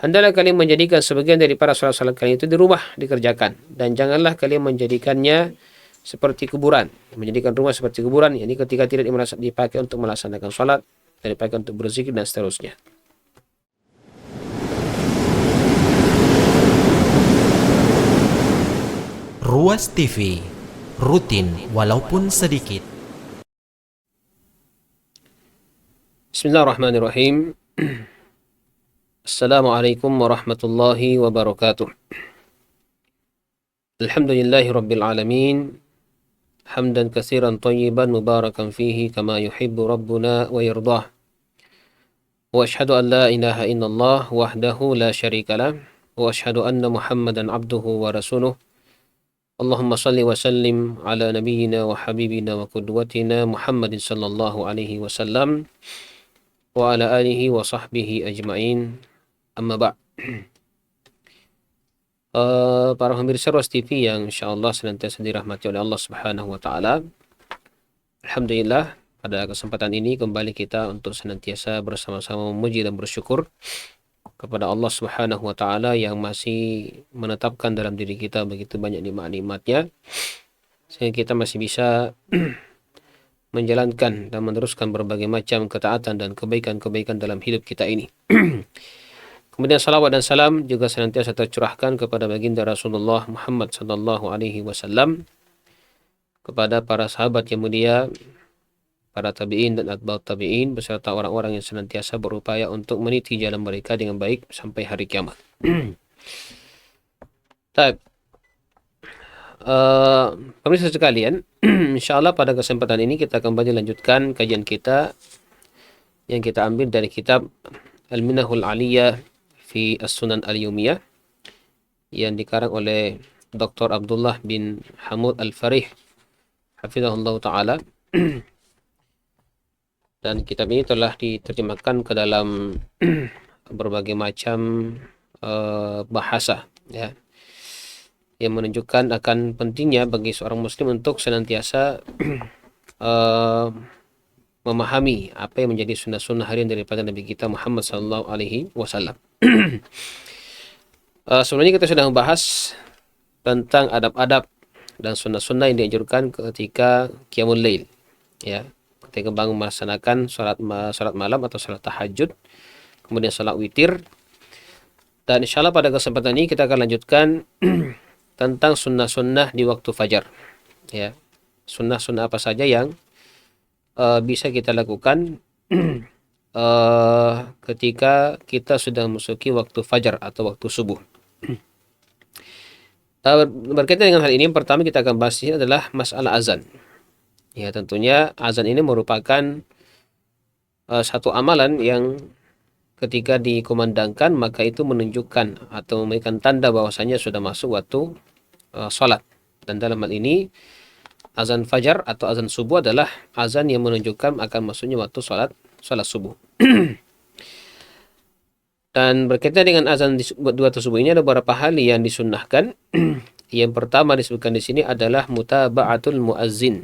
Hendaklah kalian menjadikan sebagian daripada salat-salat kalian itu di rumah dikerjakan, dan janganlah kalian menjadikannya seperti kuburan. Menjadikan rumah seperti kuburan, ini ketika tidak dipakai untuk melaksanakan salat, dan dipakai untuk berzikir dan seterusnya. Ruas TV, rutin walaupun sedikit. Bismillahirrahmanirrahim. Assalamualaikum warahmatullahi wabarakatuh. Alhamdulillahi rabbil alamin. Hamdan katsiran tayyiban mubarakan fihi kama yuhibbu rabbuna wa yardah. Wa ashhadu an la ilaha illallah wahdahu la syarika lah. Wa ashhadu anna Muhammadan abduhu wa rasuluh. Allahumma salli wa sallim ala nabiyyina wa habibina wa qudwatina Muhammadin sallallahu alaihi wasallam wa ala alihi wa sahbihi ajma'in. Amma ba'. Para pemirsa Ruas TV yang insyaallah senantiasa dirahmati oleh Allah Subhanahu wa taala. Alhamdulillah, pada kesempatan ini kembali kita untuk senantiasa bersama-sama memuji dan bersyukur kepada Allah Subhanahu wa taala yang masih menetapkan dalam diri kita begitu banyak nikmat-nikmatnya sehingga kita masih bisa menjalankan dan meneruskan berbagai macam ketaatan dan kebaikan-kebaikan dalam hidup kita ini. Kemudian salawat dan salam juga senantiasa tercurahkan kepada baginda Rasulullah Muhammad sallallahu alaihi wasallam, kepada para sahabat yang mulia, para tabi'in dan atba'ut tabi'in, beserta orang-orang yang senantiasa berupaya untuk meniti jalan mereka dengan baik sampai hari kiamat. Baik. Pemirsa sekalian, insyaallah pada kesempatan ini kita kembali lanjutkan kajian kita yang kita ambil dari kitab Al-Minahul Aliyah fi As-Sunan Al-Yumiyah yang dikarang oleh Dr. Abdullah bin Hamud Al-Farih hafizahullah ta'ala. Dan kitab ini telah diterjemahkan ke dalam berbagai macam bahasa, ya, yang menunjukkan akan pentingnya bagi seorang muslim untuk senantiasa memahami apa yang menjadi sunnah-sunnah harian daripada Nabi kita Muhammad sallallahu alaihi wasallam. Sebelumnya kita sudah membahas tentang adab-adab dan sunnah-sunnah yang dianjurkan ketika qiyamul lail, ya, ketika bangun melaksanakan salat malam atau salat tahajud, kemudian salat witir. Dan insyaallah pada kesempatan ini kita akan lanjutkan tentang sunnah-sunnah di waktu fajar, ya. Sunnah-sunnah apa saja yang bisa kita lakukan ketika kita sudah memasuki waktu fajar atau waktu subuh. Berkaitan dengan hal ini, yang pertama kita akan bahas ini adalah masalah azan. Ya, tentunya azan ini merupakan satu amalan yang ketika dikumandangkan maka itu menunjukkan atau memberikan tanda bahwasanya sudah masuk waktu salat. Dan dalam hal ini azan fajar atau azan subuh adalah azan yang menunjukkan akan masuknya waktu salat subuh. Dan berkaitan dengan azan di waktu subuh ini ada beberapa hal yang disunnahkan. Yang pertama disebutkan di sini adalah mutaba'atul muazzin.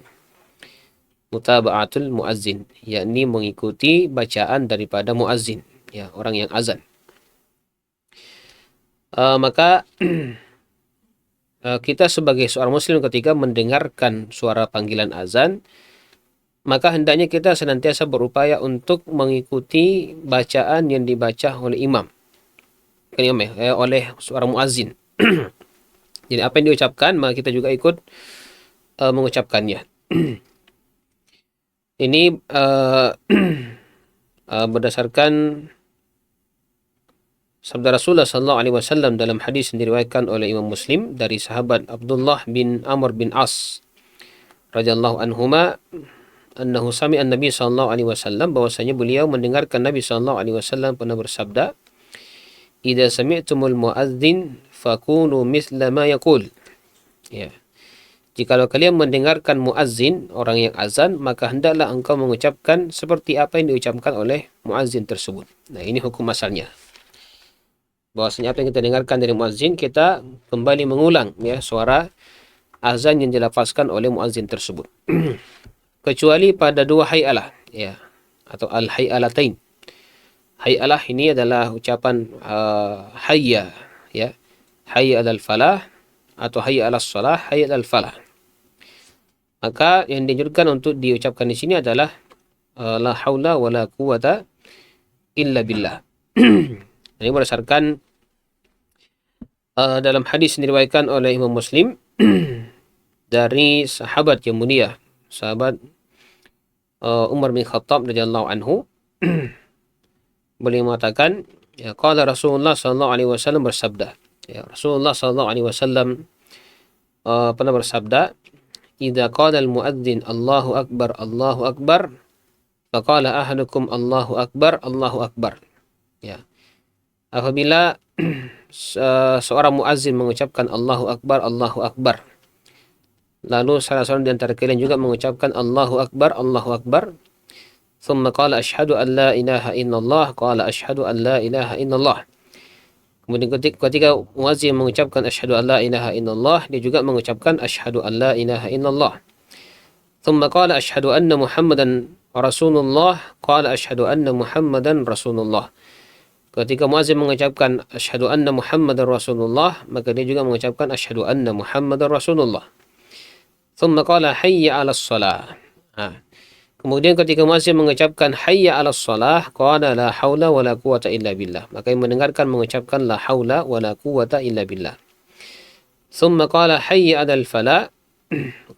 Mutaba'atul muazzin, yakni mengikuti bacaan daripada muazzin, ya, orang yang azan. Maka kita sebagai seorang muslim ketika mendengarkan suara panggilan azan, maka hendaknya kita senantiasa berupaya untuk mengikuti bacaan yang dibaca oleh imam, oleh seorang muazzin. Jadi apa yang diucapkan maka kita juga ikut mengucapkannya. Ini berdasarkan sabda Rasulullah sallallahu alaihi wasallam dalam hadis yang diriwayatkan oleh Imam Muslim dari sahabat Abdullah bin Amr bin As radhiyallahu anhuma, annahu sami'a an-nabi sallallahu alaihi wasallam, bahwasanya beliau mendengarkan Nabi sallallahu alaihi wasallam pernah bersabda, "Idza sami'tumul muadzin fakunu mithla ma yaqul." Ya. Jikalau kalian mendengarkan muazzin, orang yang azan, maka hendaklah engkau mengucapkan seperti apa yang diucapkan oleh muazzin tersebut. Nah, ini hukum asalnya. Bahwasanya apa yang kita dengarkan dari muazzin, kita kembali mengulang, ya, suara azan yang dilafazkan oleh muazzin tersebut. Kecuali pada dua hay'alah, ya, atau al-hay'alatain. Hayyalah ini adalah ucapan hayya, ya. Hayya 'alal falah atau hayya 'alas shalah, hayya 'alal falah. Maka yang dianjurkan untuk diucapkan di sini adalah la haula wala quwata illa billah. Ini berdasarkan dalam hadis yang diriwayatkan oleh Imam Muslim dari sahabat yang mulia, sahabat Umar bin Khattab radhiyallahu anhu. Beliau mengatakan, ya, qala Rasulullah sallallahu alaihi wasallam bersabda. Ya, Rasulullah sallallahu alaihi wasallam pernah bersabda, "Idza qala al-muadzin Allahu akbar, Allahu akbar, faqala ahadukum Allahu akbar, Allahu akbar." Ya. Apabila seorang muazzin mengucapkan Allahu akbar, Allahu akbar, lalu salah seorang di antara kalian juga mengucapkan Allahu akbar, Allahu akbar, thumma qala asyhadu an la ilaha illallah, qala asyhadu an la ilaha illallah. Kemudian ketika muazzin mengucapkan asyhadu an la ilaha illallah, dia juga mengucapkan asyhadu an la ilaha illallah. Thumma qala asyhadu anna Muhammadan Rasulullah, qala asyhadu anna Muhammadan Rasulullah. Ketika muazzin mengucapkan asyhadu anna Muhammadar Rasulullah, maka dia juga mengucapkan asyhadu anna Muhammadar Rasulullah. Thumma qala hayya 'alas shalah. Kemudian ketika muazzin mengucapkan hayya 'alas shalah, qala la haula wala quwata illa billah. Maka yang mendengarkan mengucapkan la haula wala quwata illa billah. Thumma qala hayya 'alal falah,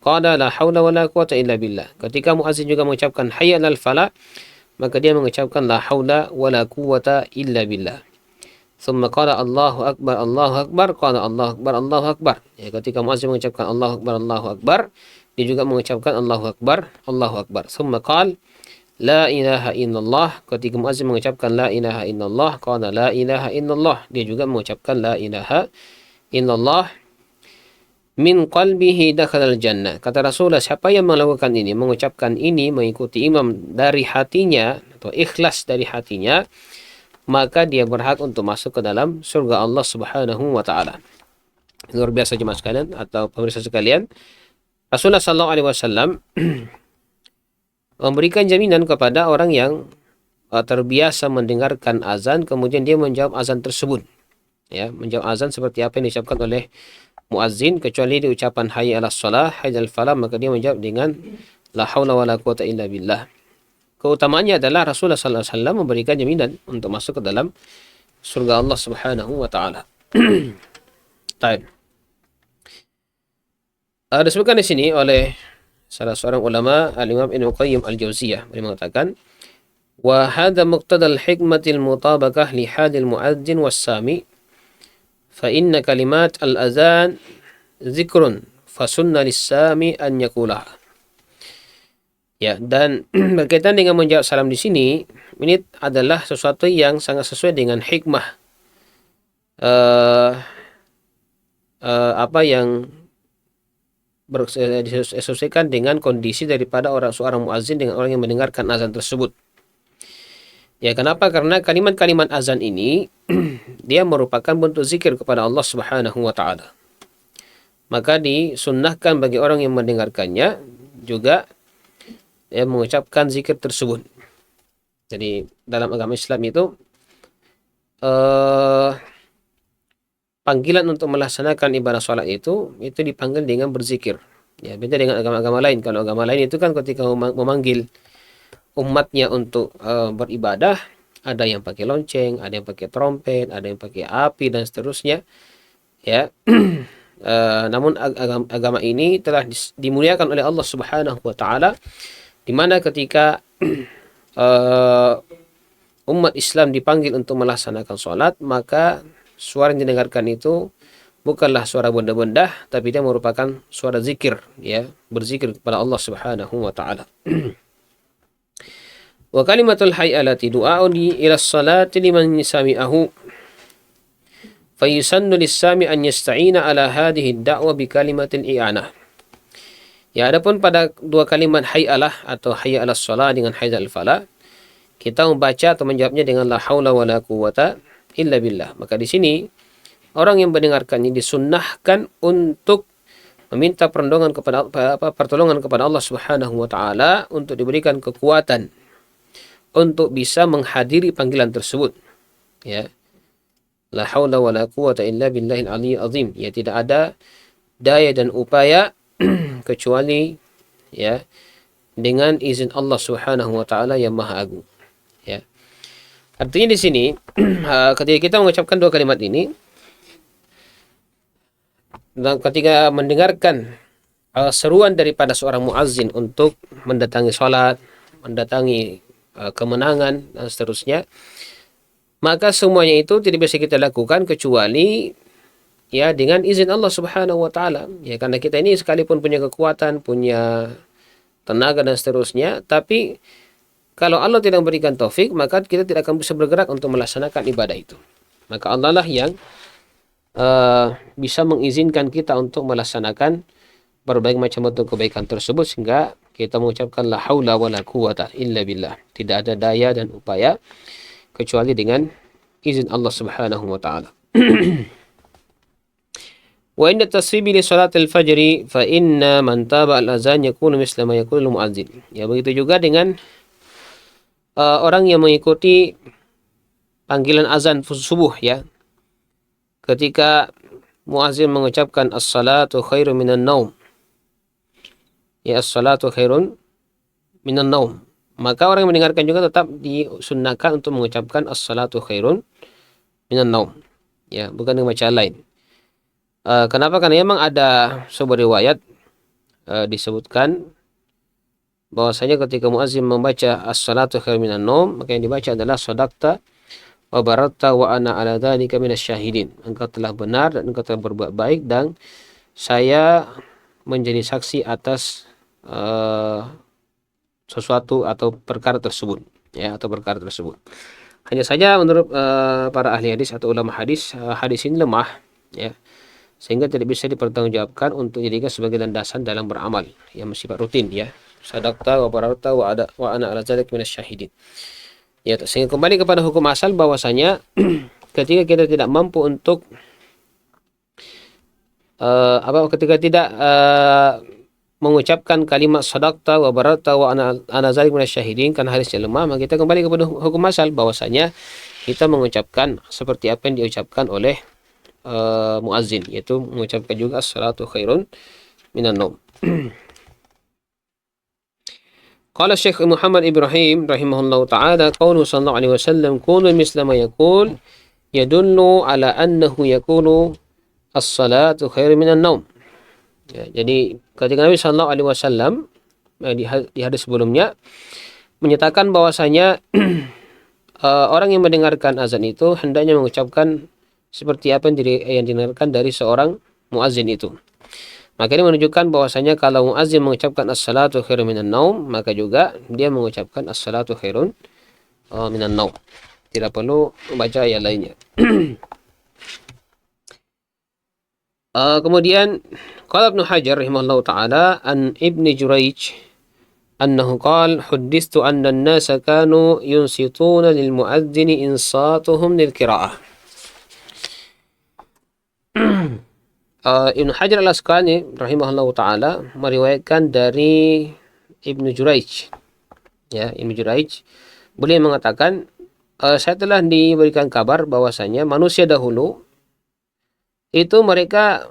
qala la haula wala quwata illa billah. Ketika muazzin juga mengucapkan hayya 'alal falah, maka dia mengucapkan la haula wala quwata illa billah. Thumma qala Allahu akbar, Allahu akbar, qala Allahu akbar, Allahu akbar. Ya, ketika muazzin mengucapkan Allahu akbar, Allahu akbar, dia juga mengucapkan Allahu akbar, Allahu akbar. Thumma qala la ilaha illallah. Ketika muazzin mengucapkan la ilaha illallah, qala la ilaha illallah, dia juga mengucapkan la ilaha illallah. Min qalbihi dakhalal jannah. Kata Rasulullah, siapa yang melakukan ini, mengucapkan ini, mengikuti imam dari hatinya atau ikhlas dari hatinya, maka dia berhak untuk masuk ke dalam surga Allah Subhanahu wa taala. Luar biasa jemaah sekalian atau pemirsa sekalian. Rasulullah sallallahu alaihi wasallam memberikan jaminan kepada orang yang terbiasa mendengarkan azan kemudian dia menjawab azan tersebut. Ya, menjawab azan seperti apa yang diucapkan oleh muazzin, kecuali di ucapan hayya 'alas shalah, hayya 'alal falah, maka dia menjawab dengan la haula wala quwata illa billah. Keutamaannya adalah Rasulullah sallallahu alaihi wasallam memberikan jaminan untuk masuk ke dalam surga Allah Subhanahu wa taala. Baik. Disebutkan di sini oleh salah seorang ulama, Al-Imam Ibnu Qayyim Al-Jauziyah, beliau mengatakan, wa hadha muqtadal hikmatil mutabaqah li hadil muadzin was-sami. فإن كلمات الأذان ذكر فسنة للسامي أن يقولها. Ya, dan berkaitan dengan menjawab salam di sini, ini adalah sesuatu yang sangat sesuai dengan hikmah apa yang disesuaikan dengan kondisi daripada seorang muazzin dengan orang yang mendengarkan azan tersebut. Ya, kenapa? Karena kalimat-kalimat azan ini dia merupakan bentuk zikir kepada Allah Subhanahu wa taala. Maka disunnahkan bagi orang yang mendengarkannya juga mengucapkan zikir tersebut. Jadi dalam agama Islam itu panggilan untuk melaksanakan ibadah salat itu dipanggil dengan berzikir. Ya, beda dengan agama-agama lain. Kalau agama lain itu kan ketika memanggil umatnya untuk beribadah, ada yang pakai lonceng, ada yang pakai trompet, ada yang pakai api dan seterusnya. Ya, namun agama ini telah dimuliakan oleh Allah Subhanahu wa taala, di mana ketika umat Islam dipanggil untuk melaksanakan sholat, maka suara yang didengarkan itu bukanlah suara benda-benda, tapi dia merupakan suara zikir, ya, berzikir kepada Allah Subhanahu wa taala. Wa kalimatul hayyalati du'a'un ila salati liman sami'ahu fayusannu lis-sami an yasta'ina ala hadhihi ad-da'wa bi kalimatil i'anah. Ya, adapun pada dua kalimat hayyalah atau hayya 'alas shalah dengan hayya 'alal falah, kita membaca atau menjawabnya dengan la haula wala quwata illa billah. Maka di sini orang yang mendengarkannya disunnahkan untuk meminta pertolongan kepada Allah Subhanahu wa taala untuk diberikan kekuatan untuk bisa menghadiri panggilan tersebut. Ya. La haula wala quwata illa billahil aliyyil azim. Ya, tidak ada daya dan upaya kecuali ya dengan izin Allah Subhanahu wa taala yang Maha Agung. Ya. Artinya di sini ketika kita mengucapkan dua kalimat ini dan ketika mendengarkan seruan daripada seorang muazzin untuk mendatangi salat, mendatangi kemenangan dan seterusnya, maka semuanya itu tidak bisa kita lakukan kecuali ya dengan izin Allah Subhanahu wa taala. Ya, karena kita ini sekalipun punya kekuatan, punya tenaga dan seterusnya, tapi kalau Allah tidak memberikan taufik, maka kita tidak akan bisa bergerak untuk melaksanakan ibadah itu. Maka Allah lah yang bisa mengizinkan kita untuk melaksanakan berbagai macam bentuk kebaikan tersebut sehingga kita mengucapkan la haula wala quwata illa billah. Tidak ada daya dan upaya kecuali dengan izin Allah Subhanahu wa taala. Wa inda tasribi li salatil fajri fa inna man taba al-azan yakunu misla ma yaqulu al-muazzin. Ya, begitu juga dengan orang yang mengikuti panggilan azan subuh ya. Ketika muazzin mengucapkan as-salatu khairum minan naum. Ya, as-salatu khairun minan naum. Maka orang yang mendengarkan juga tetap disunnahkan untuk mengucapkan as-salatu khairun minan naum. Ya, bukan dengan bacaan lain. Kenapa? Karena memang ada sebuah riwayat disebutkan bahwasanya ketika muazzin membaca as-salatu khairun minan naum, maka yang dibaca adalah shadaqta wa baratta wa ana ala dzalika minasyahidin. Engkau telah benar dan engkau telah berbuat baik dan saya menjadi saksi atas sesuatu atau perkara tersebut, ya, atau perkara tersebut. Hanya saja menurut para ahli hadis atau ulama hadis, hadis ini lemah, ya, sehingga tidak bisa dipertanggungjawabkan untuk dijadikan sebagai landasan dalam beramal yang bersifat rutin, ya. Sadaqta wa bararta wa ana ala dzalika minasyahidin. Ya, sehingga kembali kepada hukum asal bahwasanya ketika kita tidak mampu untuk ketika tidak mengucapkan kalimat sadaqta wa bararta wa ana zalik minasyahidin karena hadisnya lemah, maka kita kembali kepada hukum asal bahwasanya kita mengucapkan seperti apa yang diucapkan oleh muazzin, yaitu mengucapkan juga as-salatu khairun minan naum. Qala Syekh Muhammad Ibrahim rahimahullahu taala qaulu sallallahu alaihi wasallam qulu misla ma yaqul yadullu ala annahu yaqulu as-salatu khairun minan naum. Ya, jadi ketika Nabi sallallahu alaihi wasallam di hadis sebelumnya menyatakan bahwasanya orang yang mendengarkan azan itu hendaknya mengucapkan seperti apa yang didengarkan dari seorang muazzin itu. Maka ini menunjukkan bahwasanya kalau muazzin mengucapkan as-salatu khairun minan naum, maka juga dia mengucapkan as-salatu khairun minan naum. Tidak perlu membaca ayat lainnya. Kemudian qala Ibnu Hajar rahimahullahu taala an Ibnu Jurayj annahu qala huddistu anna an-nasa kanu yunsituna lil muadzini insatuhum lil qiraah. Ibnu Hajar al-Asqalani rahimahullahu taala meriwayatkan dari Ibnu Jurayj. Ya, Ibnu Jurayj beliau mengatakan saya telah diberikan kabar bahwasanya manusia dahulu itu mereka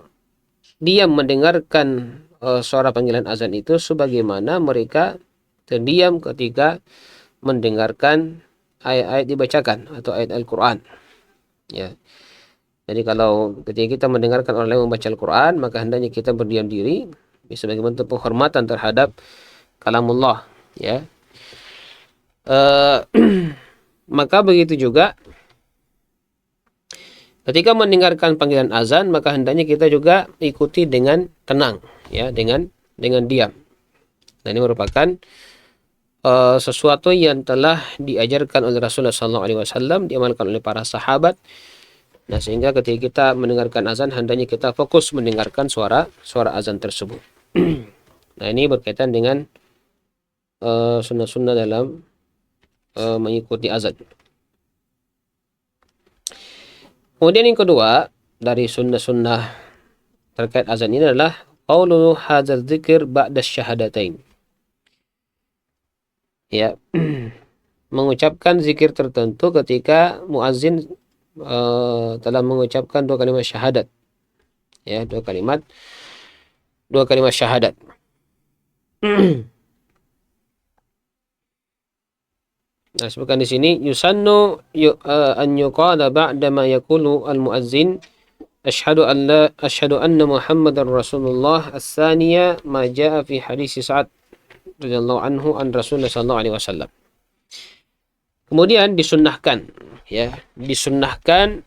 diam mendengarkan suara panggilan azan itu sebagaimana mereka terdiam ketika mendengarkan ayat-ayat dibacakan atau ayat Al-Quran. Ya. Jadi kalau ketika kita mendengarkan orang lain membaca Al-Quran, maka hendaknya kita berdiam diri sebagai bentuk penghormatan terhadap kalamullah. Ya. Maka begitu juga ketika mendengarkan panggilan azan, maka hendaknya kita juga ikuti dengan tenang, ya, dengan diam. Dan ini merupakan sesuatu yang telah diajarkan oleh Rasulullah SAW, diamalkan oleh para sahabat. Nah, sehingga ketika kita mendengarkan azan, hendaknya kita fokus mendengarkan suara azan tersebut. Nah, ini berkaitan dengan sunnah-sunnah dalam mengikuti azan. Kemudian yang kedua dari sunnah-sunnah terkait azan ini adalah qaulu hadzal dzikr ba'da syahadatain. Ya. mengucapkan zikir tertentu ketika muazin telah mengucapkan dua kalimat syahadat. Ya, dua kalimat syahadat. Nah, sebutkan di sini yusannu an yuqala ba'da ma yaqulu al-muazzin asyhadu anna Muhammadar Rasulullah as-saniya ma jaa fi hadis Sa'ad radhiyallahu anhu an Rasulullah sallallahu alaihi wasallam. Kemudian disunnahkan, ya, disunnahkan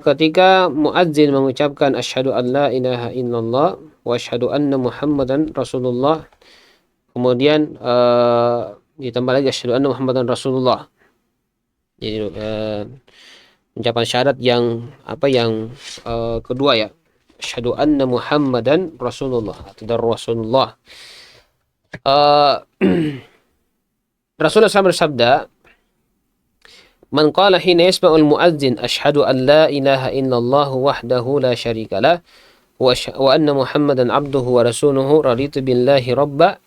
ketika muadzin mengucapkan asyhadu an la ilaha illallah wa asyhadu anna Muhammadan Rasulullah, kemudian ditambah lagi asyhadu anna Muhammadan Rasulullah. Jadi ucapan syahadat yang kedua, ya, asyhadu anna Muhammadan Rasulullah atau dar Rasulullah. Rasulullah SAW bersabda, "Man qala hina yasma'ul muadzin asyhadu an la ilaha illallah wahdahu la syarika lah wa anna Muhammadan abduhu wa rasuluhu raditu billahi rabba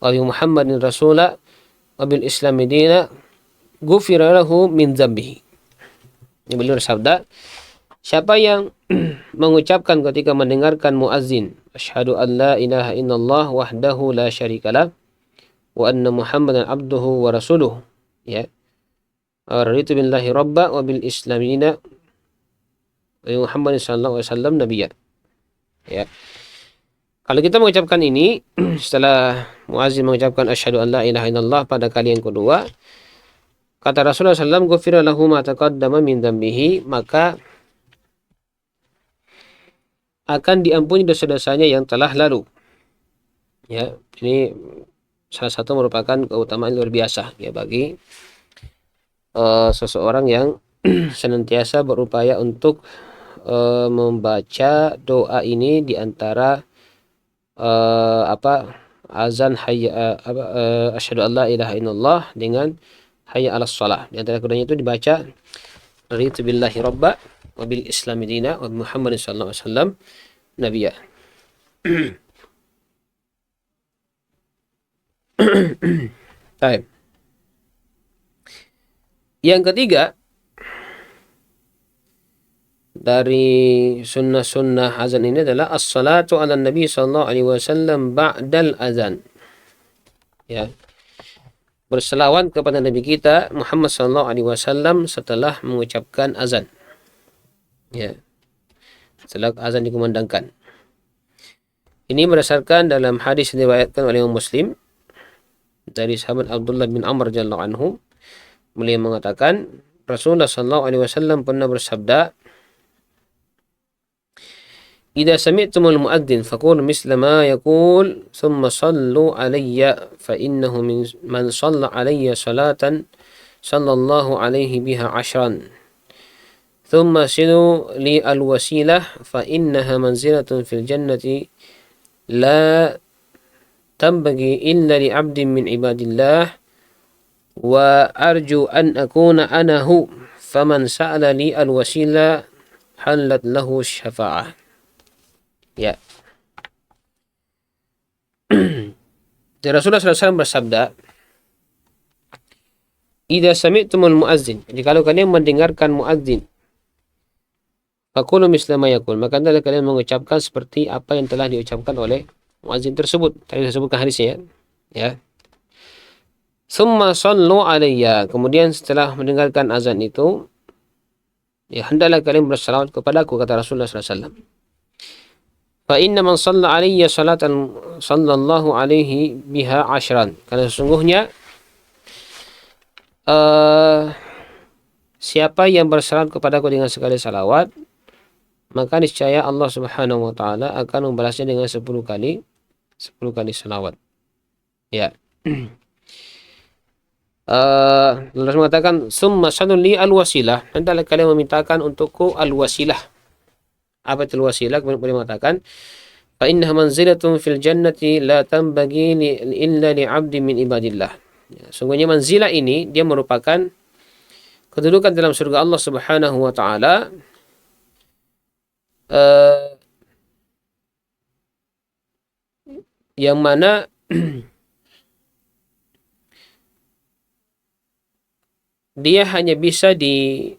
wa bi Muhammadin rasula wa bil islami dina ghufira lahu min dzambihi." Ini beliau bersabda, siapa yang mengucapkan ketika mendengarkan muadzin asyhadu an la ilaha illallah wahdahu la syarika lah wa anna Muhammadan abduhu wa rasuluhu, ya, raditu billahi rabba wa bil islamina wa Muhammadin sallallahu alaihi wasallam nabiyyan. Ya. Kalau kita mengucapkan ini setelah muadzin mengucapkan asyhadu an la ilaha illallah pada kali yang kedua, kata Rasulullah SAW, ghufira lahu ma taqaddama min dzambihi, maka akan diampuni dosa-dosanya yang telah lalu. Ya, ini salah satu merupakan keutamaan luar biasa, ya, bagi seseorang yang senantiasa berupaya untuk membaca doa ini di antara azan asyhadu an la ilaha illallah dengan hayya 'alas shalah. Di antara keduanya itu dibaca raditu billahi rabba wa bil islami dina wa Muhammadin sallallahu alaihi wasallam nabiyya. Baik. Yang ketiga dari sunnah-sunnah azan ini adalah as-salatu ala nabi sallallahu alaihi wasallam ba'dal azan. Ya. Berselawat kepada Nabi kita Muhammad sallallahu alaihi wasallam setelah mengucapkan azan. Ya. Setelah azan dikumandangkan. Ini berdasarkan dalam hadis yang diriwayatkan oleh Imam Muslim dari sahabat Abdullah bin Amr radhiyallahu anhu. Beliau mengatakan Rasulullah sallallahu alaihi wasallam pernah bersabda, "Idza sami'tumul muadzin faqulu misla ma yaqul thumma sallu alayya fa innahu man shalla alayya salatan sallallahu alaihi biha 'ashran. Thumma silu li al-wasilah fa innaha manzilatun fil jannati la tanbaghi illa li 'abdin min ibadillah wa arju an akuna anahu faman sa'ala li al-wasila halat lahu syafa'ah." Ya. Dan Rasulullah SAW bersabda, "Idza sami'tumul muadzin," jadi kalau kalian mendengarkan muadzin, faqulu misla ma yaqul, maka hendaklah kalian mengucapkan seperti apa yang telah diucapkan oleh muadzin tersebut. Tadi saya sebutkan hadisnya, ya. Summa sallu alayya, kemudian setelah mendengarkan azan itu, ya, hendaklah kalian bersalawat kepadaku, kata Rasulullah SAW. Fa inna man shalla alayya salatan sallallahu alaihi biha 'ashran, karena sesungguhnya siapa yang bersalawat kepadaku dengan sekali salawat, maka niscaya Allah Subhanahu wa taala akan membalasnya dengan 10 kali salawat. Ya. Lalu mengatakan summa salli al-wasilah, hendaklah kalian memintakan untukku al-wasilah. Apa itu al-wasilah? Kemudian beliau mengatakan fa innaha manzilatun fil jannati la tanbaghi illa li 'abdin min ibadillah. Ya, sungguhnya manzilah ini dia merupakan kedudukan dalam surga Allah Subhanahu wa taala yang mana dia hanya bisa diduduki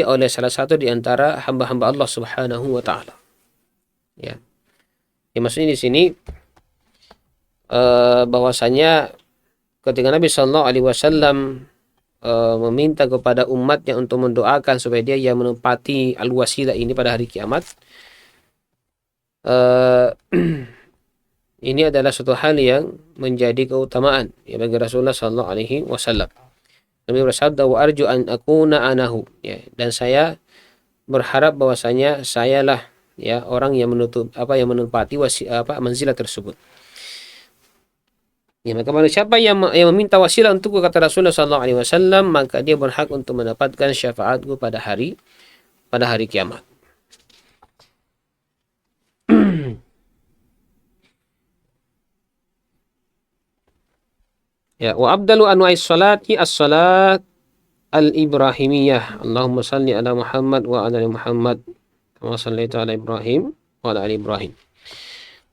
oleh salah satu di antara hamba-hamba Allah Subhanahu wa taala. Ya. Ya, maksudnya di sini bahwasanya ketika Nabi Shallallahu alaihi wasallam meminta kepada umatnya untuk mendoakan supaya dia yang menempati al-wasilah ini pada hari kiamat, ini adalah suatu hal yang menjadi keutamaan ya bagi Rasulullah Shallallahu alaihi wasallam. Nabi bersabda, wa arju an akuna anahu, ya, dan saya berharap bahwasanya sayalah ya orang yang yang menempati manzilah tersebut. Ya, maka barang siapa yang meminta wasilah untukku, kata Rasulullah sallallahu alaihi wasallam, maka dia berhak untuk mendapatkan syafaatku pada hari kiamat. Ya, wa abdalu anwa'is salati as-salat al-ibrahimiyah. Allahumma salli ala Muhammad wa ala ali Muhammad kama shallaita ala Ibrahim wa ala ali Ibrahim.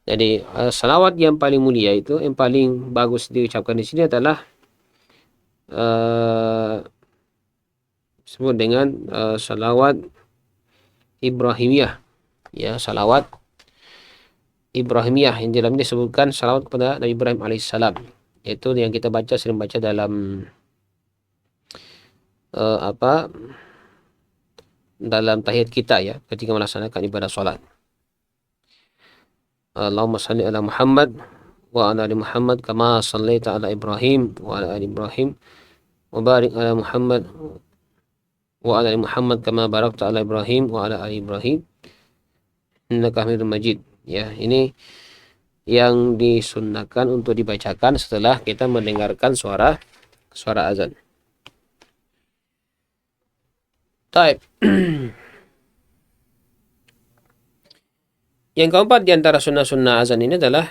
Jadi salawat yang paling mulia itu, yang paling bagus diucapkan di sini adalah disebut dengan salawat Ibrahimiyah. Ya, salawat Ibrahimiyah yang dalamnya disebutkan salawat kepada Nabi Ibrahim alaihissalam. Yaitu yang kita sering baca dalam dalam tahiyat kita ya, ketika melaksanakan ibadah salat. Allahumma salli ala Muhammad wa ala ali Muhammad kama sallaita ala Ibrahim wa ala ali Ibrahim wa barik ala Muhammad wa ala ali Muhammad kama barakta ala Ibrahim wa ala ali Ibrahim innaka Hamidum Majid. Ya, ini yang disunnahkan untuk dibacakan setelah kita mendengarkan suara azan. Baik. Yang keempat di antara sunnah-sunnah azan ini adalah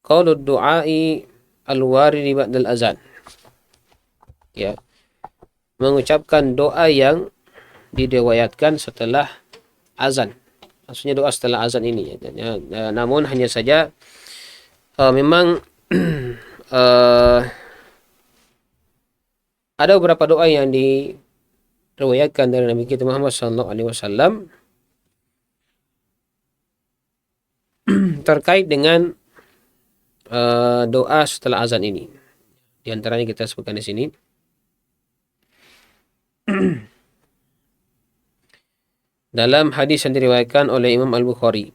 qaulud du'ai al-waridi ba'dal azan. Ya. Mengucapkan doa yang diriwayatkan setelah azan. Maksudnya doa setelah azan ini ya. Namun hanya saja memang ada beberapa doa yang diriwayatkan dari Nabi kita Muhammad sallallahu alaihi wasallam terkait dengan doa setelah azan ini. Di antaranya kita sebutkan di sini. Dalam hadis yang diriwayatkan oleh Imam Al-Bukhari,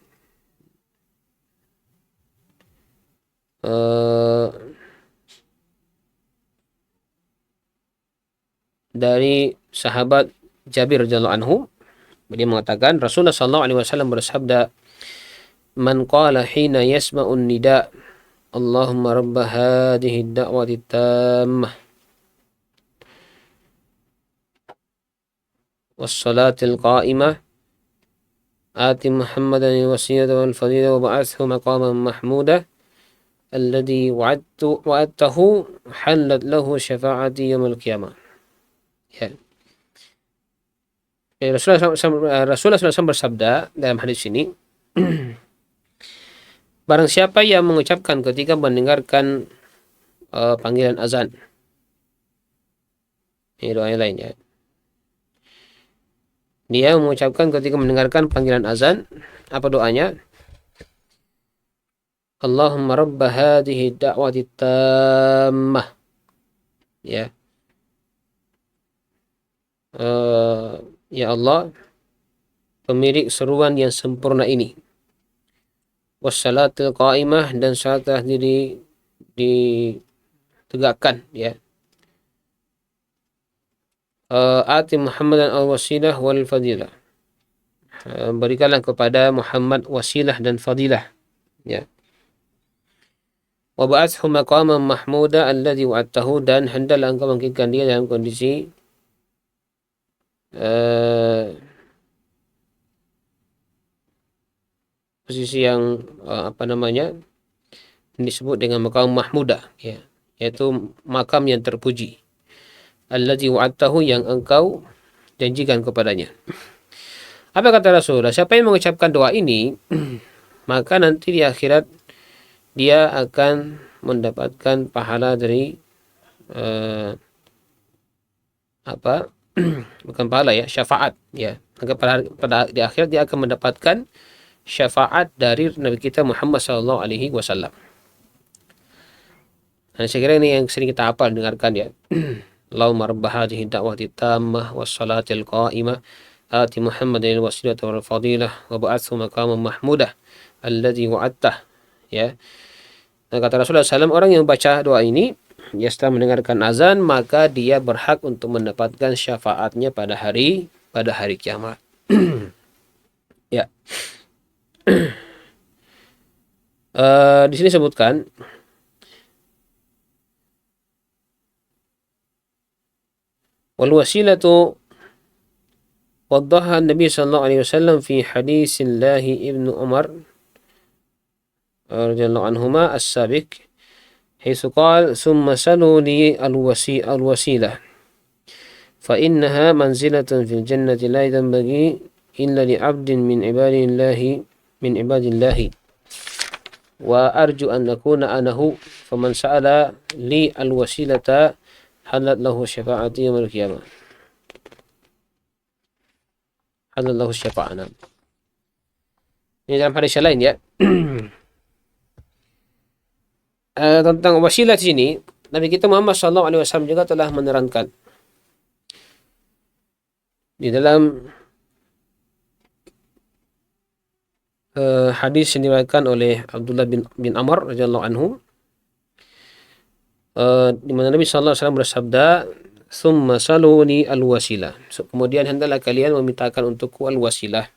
dari sahabat Jabir radhiyallahu anhu, dia mengatakan Rasulullah sallallahu alaihi wasallam bersabda, "Man qala hina yasma'un nida' Allahumma rabb hadhihi ad-da'wati tammah was-salatil qa'imah آت محمدا الوسيلة والفضيلة وبعثه مقاما محمودا الذي وعدته حلت له شفاعتي يوم القيامة." Ya. Rasulullah SAW bersabda dalam hadis ini, barang siapa yang mengucapkan ketika mendengarkan panggilan azan, ini doa yang lain ya. Dia mengucapkan ketika mendengarkan panggilan azan, apa doanya? Allahumma rabb hadhihi da'wati tammah. Ya. Ya Allah, pemilik seruan yang sempurna ini. Wassalatul qa'imah, dan salat telah ditegakkan ya. Ati Muhammadan al-wasilah wal fadilah. Berikanlah kepada Muhammad wasilah dan fadilah ya. Wa ba'athhu maqaman mahmuda alladhi wa'adtahu, dan hendaklah engkau bangkitkan dia dalam kondisi posisi yang disebut dengan maqam mahmuda ya, yaitu makam yang terpuji. Alladzi wa'adtahu, yang engkau janjikan kepadanya. Apa kata Rasulullah? Siapa yang mengucapkan doa ini maka nanti di akhirat dia akan mendapatkan pahala dari apa bukan pahala ya, syafaat ya. Maka pada di akhirat dia akan mendapatkan syafaat dari Nabi kita Muhammad sallallahu alaihi wasallam. Dan saya kira ini yang sering kita hafal dengarkan ya. Allahumma rabb hadhihi da'wati tammah was salatil qa'imah ati Muhammadin wasilata wal fadilah wa ba'athu maqaman mahmudah alladzi wa'adtah ya. Dan kata Rasulullah SAW, orang yang baca doa ini ya setelah mendengarkan azan, maka dia berhak untuk mendapatkan syafaatnya pada hari kiamat. Ya. Di sini sebutkan wal wasilatu waddaha Nabi sallallahu alaihi wasallam fi hadis Allah Ibnu Umar radhiyallahu anhuma as-sabiq حيث قال ثم سلوا لي الوسيلة فإنها منزلة في الجنة لا ينبغي إلا لعبد من عباد الله وأرجو أن أكون أنا هو فمن سأل لي الوسيلة حلت له شفاعتي يوم القيامة حلت له الشفاعة. Ini dalam hadis yang lain ya. Tentang wasilah di sini, Nabi kita Muhammad SAW juga telah menerangkan di dalam hadis yang diriwayatkan oleh Abdullah bin Amr radhiyallahu anhu, di mana Nabi SAW bersabda, "Tsumma saluni al-wasilah." Kemudian hendaklah kalian memintakan untukku al-wasilah.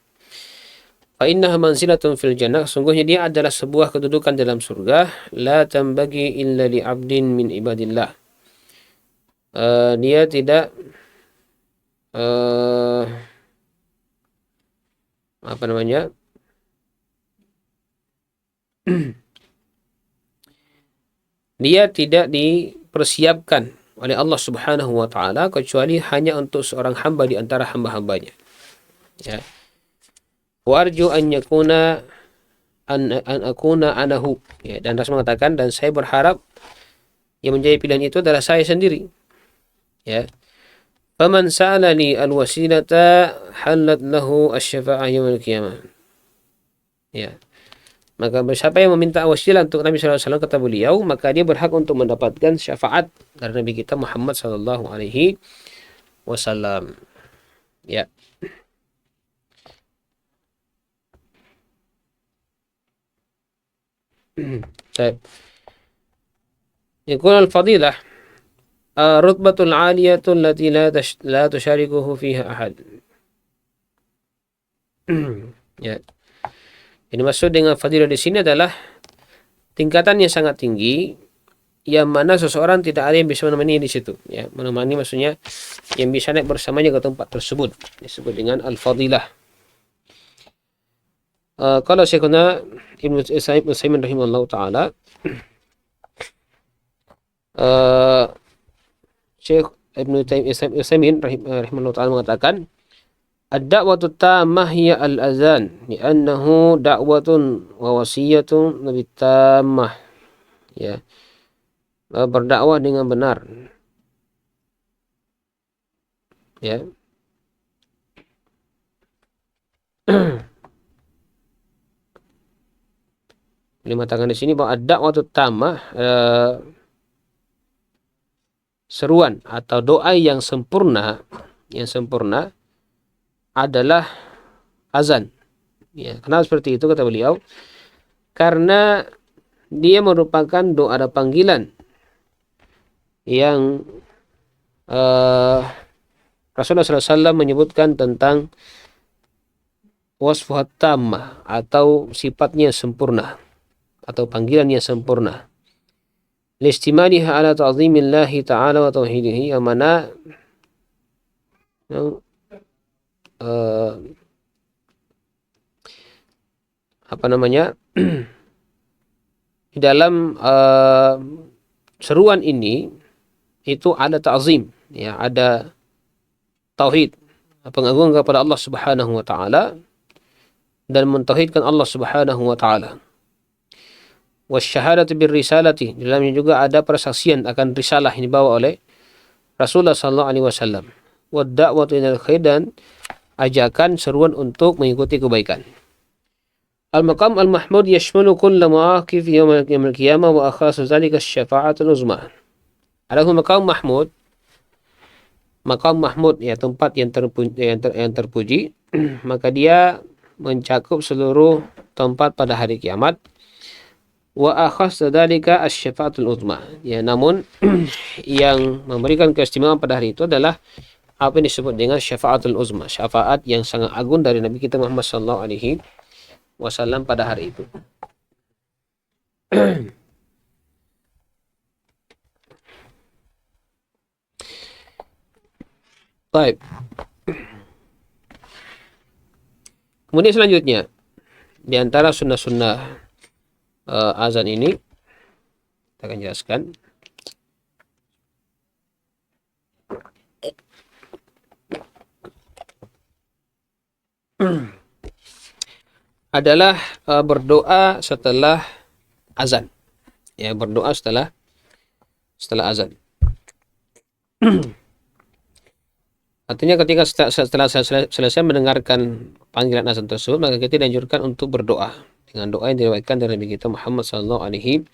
Fa innaha manzilatun fil jannah, sungguhnya dia adalah sebuah kedudukan dalam surga, la tambagi illa li 'abdin min ibadillah. Dia tidak apa namanya? Dia tidak dipersiapkan oleh Allah Subhanahu wa taala kecuali hanya untuk seorang hamba di antara hamba-hambanya. Ya. Warju an yakuna an akuna anahu ya, dan Rasul mengatakan dan saya berharap yang menjadi pilihan itu adalah saya sendiri ya. Faman sa'alani alwasilata halat lahu asy-syafa'ah yaumil qiyamah ya. Maka siapa yang meminta wasilah untuk Nabi sallallahu alaihi wasallam, kata beliau, maka dia berhak untuk mendapatkan syafaat dari Nabi kita Muhammad sallallahu alaihi wasallam ya. طيب يكون الفضيلة رتبة عالية التي لا تشاركه فيها أحد. Ya. Ini maksud dengan fadilah di sini adalah tingkatan yang sangat tinggi yang mana seseorang tidak ada yang bisa menemani di situ ya. Menemani maksudnya yang bisa naik bersamanya ke tempat tersebut, disebut dengan al-fadilah. Kalau Syekhuna Ibnu Utsaimin rahimahullah ta'ala, Syekh Ibnu Utsaimin rahimahullah ta'ala mengatakan, ad-da'watu tammah hiya al-azan li'annahu da'watun wa wasiyatun nabi tammah ya. Berdakwah dengan benar ya. Beliau mengatakan di sini bahwa ad-da'watu tammah, seruan atau doa yang sempurna adalah azan. Ya, kenapa seperti itu kata beliau? Karena dia merupakan doa ada panggilan yang Rasulullah SAW menyebutkan tentang wasfuhat tammah atau sifatnya sempurna atau panggilannya sempurna. Listimaliha ala ta'zimillahi ta'ala wa tauhidihi, yang mana di dalam seruan ini itu ada ta'zim ya, ada tauhid, pengagungan kepada Allah Subhanahu wa taala dan mentauhidkan Allah Subhanahu wa taala. wasyahadatu birrisalati, di dalamnya juga ada persaksian akan risalah yang dibawa oleh Rasulullah sallallahu alaihi wasallam. Wad da'watu ilal khair, dan ajakan seruan untuk mengikuti kebaikan. Al-maqam al-mahmud yashmalu kulla mawaqif yawm al-qiyamah wa akhasu dzalika asy-syafa'atul uzma. Adapun maqam mahmud ya, tempat yang terpuji, maka dia mencakup seluruh tempat pada hari kiamat. Wa akhas dzalika asy-syafa'atul uzma. Ya, namun yang memberikan keistimewaan pada hari itu adalah apa yang disebut dengan syafa'atul uzma, syafaat yang sangat agung dari Nabi kita Muhammad sallallahu alaihi wasallam pada hari itu. Baik. Kemudian selanjutnya, di antara sunnah-sunnah azan ini kita akan jelaskan adalah berdoa setelah azan. Ya, berdoa setelah azan. Artinya ketika setelah selesai mendengarkan panggilan azan tersebut, maka kita dianjurkan untuk berdoa dengan doa yang diriwayatkan dari Nabi kita Muhammad sallallahu alaihi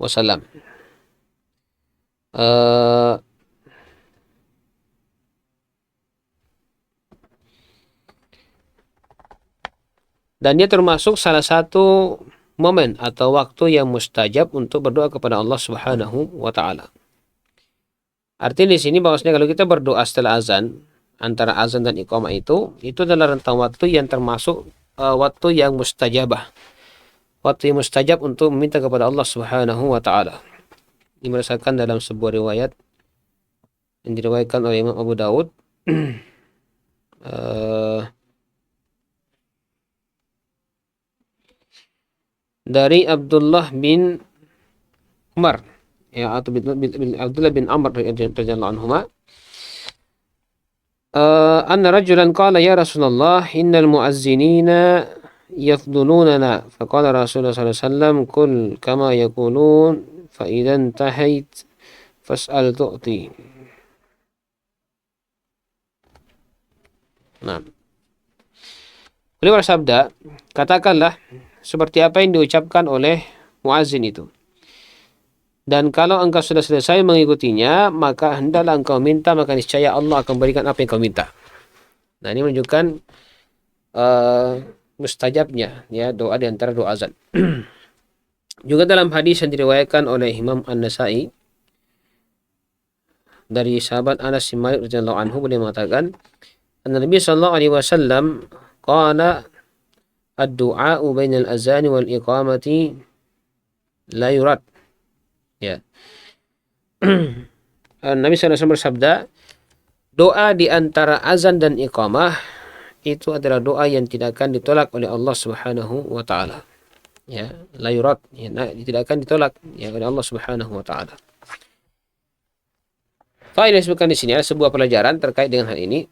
wasallam. Dan dia termasuk salah satu momen atau waktu yang mustajab untuk berdoa kepada Allah Subhanahu wa taala. Artinya di sini bahwasanya kalau kita berdoa setelah azan, antara azan dan iqamah itu adalah rentang waktu yang termasuk waktu yang mustajabah. Waktu yang mustajab untuk meminta kepada Allah Subhanahu wa taala. Berdasarkan dalam sebuah riwayat yang diriwayatkan oleh Imam Abu Daud dari Abdullah bin Umar, ya, atau Abdullah bin Amr radhiyallahu anhuma, anna rajulan qala ya Rasulullah innal muazzinina yafdulunana, faqala Rasulullah sallallahu alaihi wasallam kul kama yaqulun fa idzan tahait fas'al tu'ti. Nah, beliau bersabda, katakanlah seperti apa yang diucapkan oleh muazzin itu. Dan kalau engkau sudah selesai mengikutinya, maka hendaklah engkau minta, maka niscaya Allah akan berikan apa yang kau minta. Nah, ini menunjukkan mustajabnya ya doa di antara doa azan. Juga dalam hadis yang diriwayatkan oleh Imam An-Nasa'i dari sahabat Anas bin Malik radhiyallahu anhu, beliau mengatakan, Nabi sallallahu alaihi wasallam qala ad-du'a bainal azan wal iqamati la yurad. Ya. Nabi SAW bersabda, doa di antara azan dan iqamah itu adalah doa yang tidak akan ditolak oleh Allah Subhanahu wa taala. Ya, la yurad, ya, tidak akan ditolak ya oleh Allah Subhanahu wa taala. Faedah disebutkan di sini ada sebuah pelajaran terkait dengan hal ini.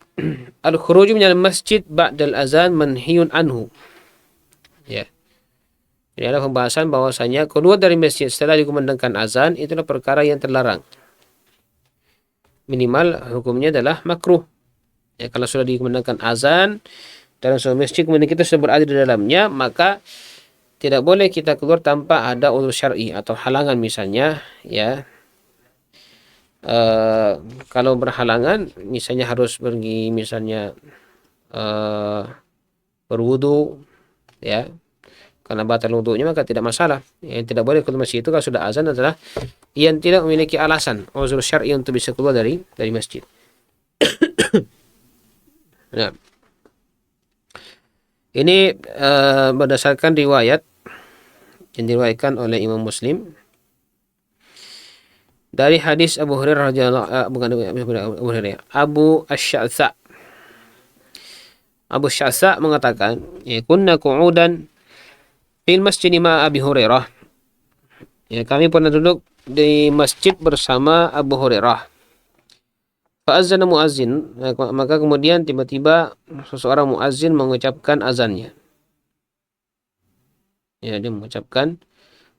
Al-khuruju minal masjid ba'dal azan manhiyun anhu. Ya. Jadi ada pembahasan bahwasanya keluar dari masjid setelah dikumandangkan azan itulah perkara yang terlarang. Minimal hukumnya adalah makruh. Ya, kalau sudah dikumandangkan azan dalam sebuah masjid kemudian kita sudah berada di dalamnya, maka tidak boleh kita keluar tanpa ada uzur syar'i atau halangan misalnya, ya. Kalau berhalangan misalnya harus pergi misalnya berwudu, ya, karena batal wudunya maka tidak masalah. Yang tidak boleh keluar masjid itu kalau sudah azan adalah yang tidak memiliki alasan uzur syar'i untuk bisa keluar dari masjid. Nah, ini berdasarkan riwayat yang diriwayatkan oleh Imam Muslim dari hadis Abu Hurairah radhiyallahu Abu Asy-Sya'tha. Abu Sya'tha mengatakan, ya, kunna qu'udan fil masjid ma Abi Hurairah. Ya, kami pernah duduk di masjid bersama Abu Hurairah. Fa'azzana muazzin, maka kemudian tiba-tiba seseorang muazzin mengucapkan azannya. Ya, dia mengucapkan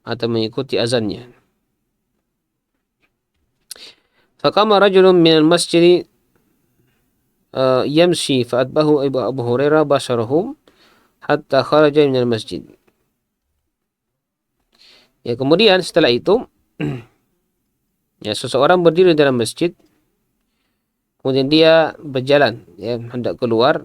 atau mengikuti azannya. Faqama rajulun minal masjid yamshi fa'atbahu Abu Hurairah basarahum hatta kharaja minal masjid. Ya, kemudian setelah itu ya seseorang berdiri dalam masjid, kemudian dia berjalan ya hendak keluar.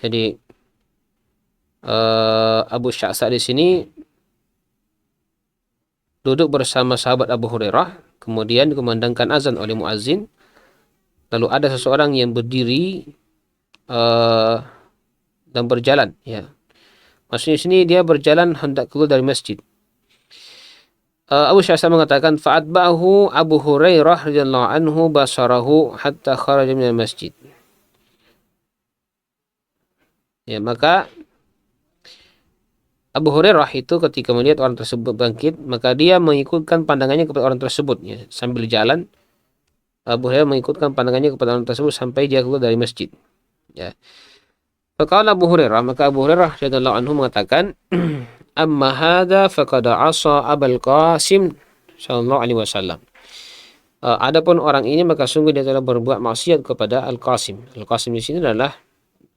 Jadi Abu Sya'sa di sini duduk bersama sahabat Abu Hurairah, kemudian dikumandangkan azan oleh muazzin. Lalu ada seseorang yang berdiri dan berjalan. Ya, maksudnya di sini dia berjalan hendak keluar dari masjid. Abu Sya'sa mengatakan fa'atba'ahu Abu Hurairah radhiyallahu anhu basarahu hatta kharaja minal masjid. Ya, maka Abu Hurairah itu ketika melihat orang tersebut bangkit, maka dia mengikutkan pandangannya kepada orang tersebut ya. Sambil jalan, Abu Hurairah mengikutkan pandangannya kepada orang tersebut sampai dia keluar dari masjid. Ya. Faqala Abu Hurairah, maka Abu Hurairah radhiyallahu anhu mengatakan, "Amma hadza faqad asa Abul Qasim sallallahu alaihi wasallam." Adapun orang ini maka sungguh dia telah berbuat maksiat kepada Al-Qasim. Al-Qasim di sini adalah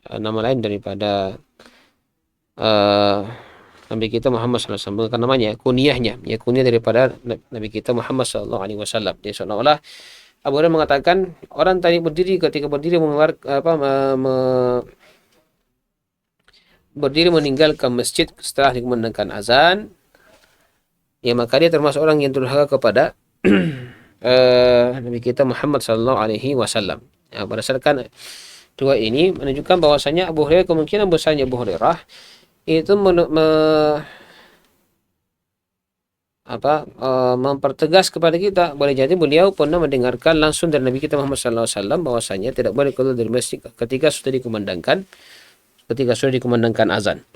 nama lain daripada Nabi kita Muhammad SAW, bukan namanya, kunyahnya, ya kunyah daripada Nabi kita Muhammad SAW. Jadi seolah-olah Abu Hurairah mengatakan orang tadi berdiri ketika berdiri berdiri meninggalkan masjid setelah dikumandangkan azan, ya maka dia termasuk orang yang durhaka kepada Nabi kita Muhammad SAW. Ya, berdasarkan dua ini menunjukkan bahwasanya Abu Hurairah kemungkinan besarnya Abu Hurairah itu mempertegas kepada kita, boleh jadi beliau pernah mendengarkan langsung dari Nabi kita Muhammad SAW bahwasanya tidak boleh keluar dari masjid ketika sudah dikumandangkan azan.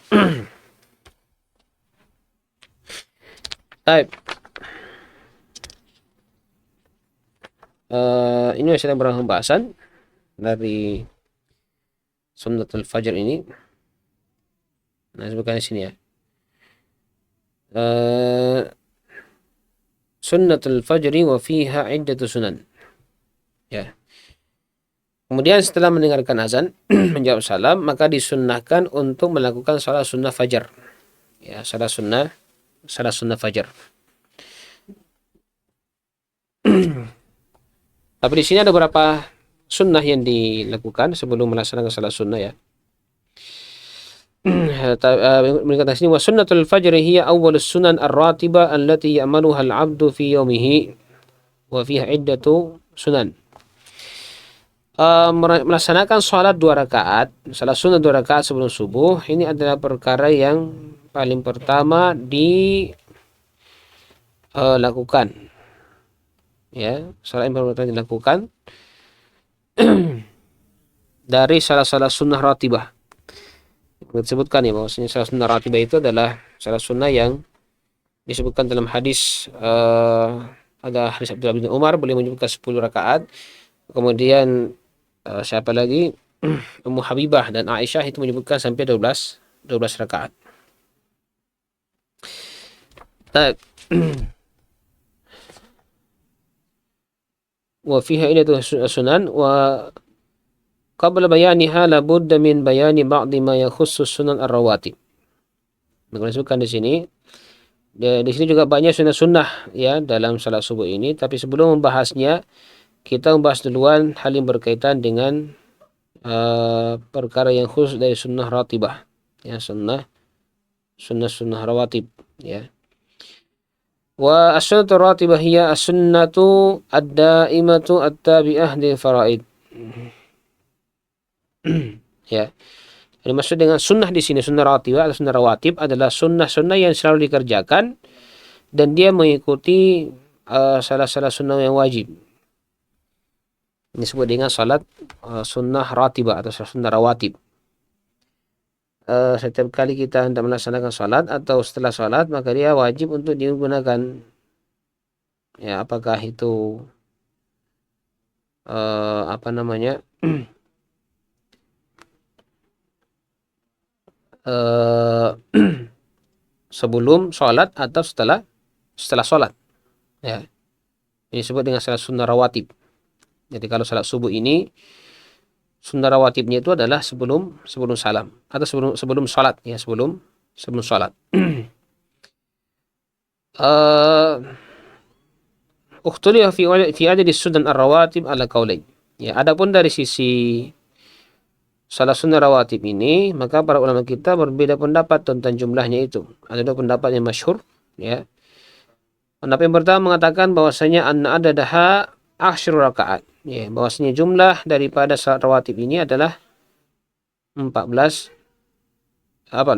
Baik. Ini masih ada beberapa pembahasan dari sunnatul fajr ini. Nah, sebutkan di sini ya. Sunnatul fajri wa fiha iddatu sunan. Ya. Kemudian setelah mendengarkan azan, menjawab salam, maka disunnahkan untuk melakukan salat sunnah fajar. Ya, salat sunnah fajar. Tapi di sini ada beberapa sunnah yang dilakukan sebelum melaksanakan salat sunnah ya. Berkata sini wa sunnatul fajr hiya awwalus sunan ar-ratiba allati ya'maluha al-'abdu fi yawmihi wa fiha iddatu sunan. Melaksanakan salat 2 rakaat, salat sunnah 2 rakaat sebelum subuh, ini adalah perkara yang paling pertama dilakukan. Ya, salat yang pertama dilakukan dari salah sunnah ratibah. Disebutkan ya bahwasanya salat sunnah ratibah itu adalah salat sunnah yang disebutkan dalam hadis, ada hadis Abdullah bin Umar, beliau menyebutkan 10 rakaat. Kemudian siapa lagi? Ummu Habibah dan Aisyah itu menyebutkan sampai 12 rakaat. Baik. Wa fiha ilatu sunan wa qabla bayaniha la budda min bayani ba'di ma yakhussu sunan ar-rawatib. Maka disebutkan di sini juga banyak sunnah-sunnah ya dalam salat subuh ini, tapi sebelum membahasnya kita membahas duluan hal yang berkaitan dengan perkara yang khusus dari sunnah ratibah ya, sunnah rawatib ya. Wa as-sunnatu ratibah hiya as-sunnatu ad-daimatu at-tabi'ah lil faraid. Ya. Jadi maksud dengan sunnah di sini, sunnah ratibah atau sunnah rawatib adalah sunnah-sunnah yang selalu dikerjakan dan dia mengikuti salah sunnah yang wajib. Ini disebut dengan salat sunnah ratibah atau sunnah rawatib. Setiap kali kita hendak melaksanakan salat atau setelah salat, maka dia wajib untuk digunakan. Ya, apakah itu eh, sebelum sholat atau setelah sholat. Ya, ini disebut dengan salat sunnah rawatib. Jadi kalau salat subuh ini sunnah rawatibnya itu adalah sebelum sebelum salam atau sebelum sebelum sholat ya sebelum sholat. Eh Ukhtulifa fi adadi sunan ar-rawatib ala qaulain. Ya, adapun dari sisi salat sunnah rawatib ini, maka para ulama kita berbeda pendapat tentang jumlahnya itu. Ada dua pendapat yang masyhur, ya. Pendapat yang pertama mengatakan bahwasanya anna adadaha asyru rakaat. Ya, bahwasanya jumlah daripada salat rawatib ini adalah 14 10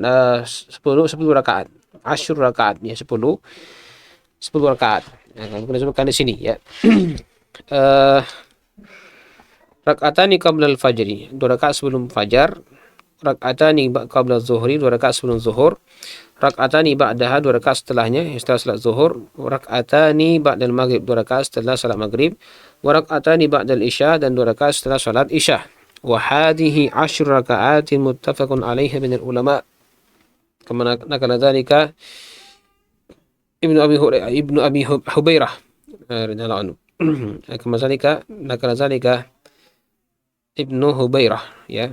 rakaat. Asyru rakaat ya 10 rakaat. Nah, kita sebutkan di sini ya. Eh Rak'atani qabla al-fajri, 2 rakaat sebelum fajar. Rak'atani qabla zuhri, 2 rakaat sebelum zuhur. Rak'atani ba'daha, 2 rakaat setelahnya, setelah salat zuhur. Rak'atani ba'dal maghrib, 2 rakaat setelah salat maghrib. Wa rak'atani ba'dal isya, dan 2 rakaat setelah salat isya. Wa hadhihi 10 raka'atin muttafaqun 'alaiha min al-ulama. Kama nakala dzalika Ibnu Abi Hubairah radhiyallahu anhu. Kama dzalika nakala dzalika Ibnu Hubairah ya.